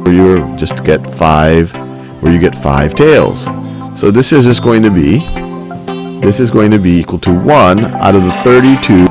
Where you just get 5, where you get 5 tails. So this is just going to be, this is going to be equal to 1 out of the 32.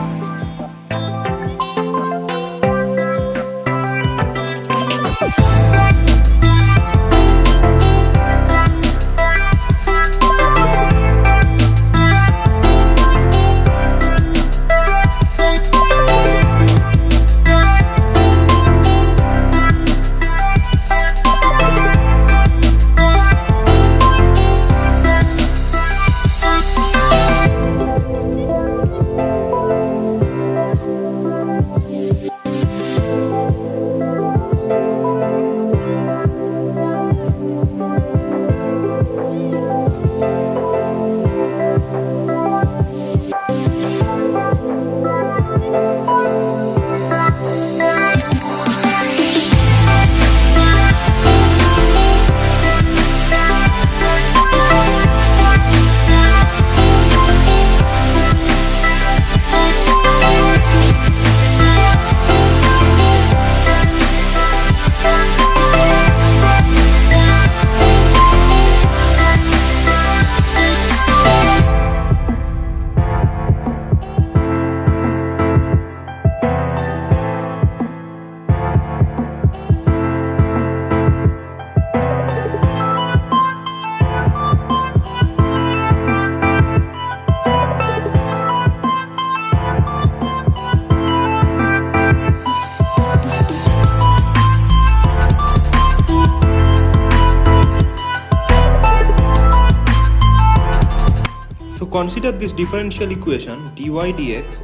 So consider this differential equation dy dx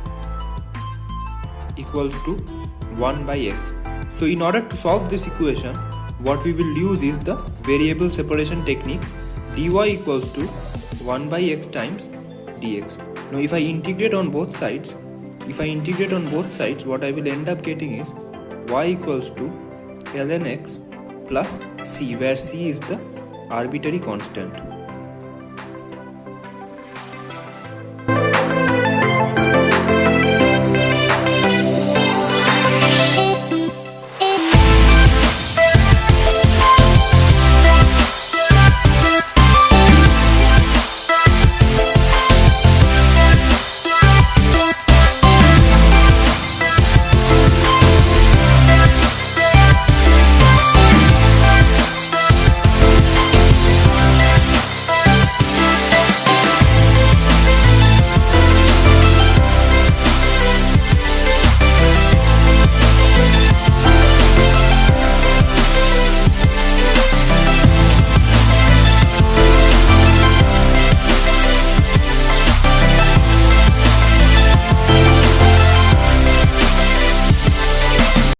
equals to 1 by x. So in order to solve this equation, what we will use is the variable separation technique. Dy equals to 1 by x times dx. Now if I integrate on both sides, what I will end up getting is y equals to ln x plus c, where c is the arbitrary constant.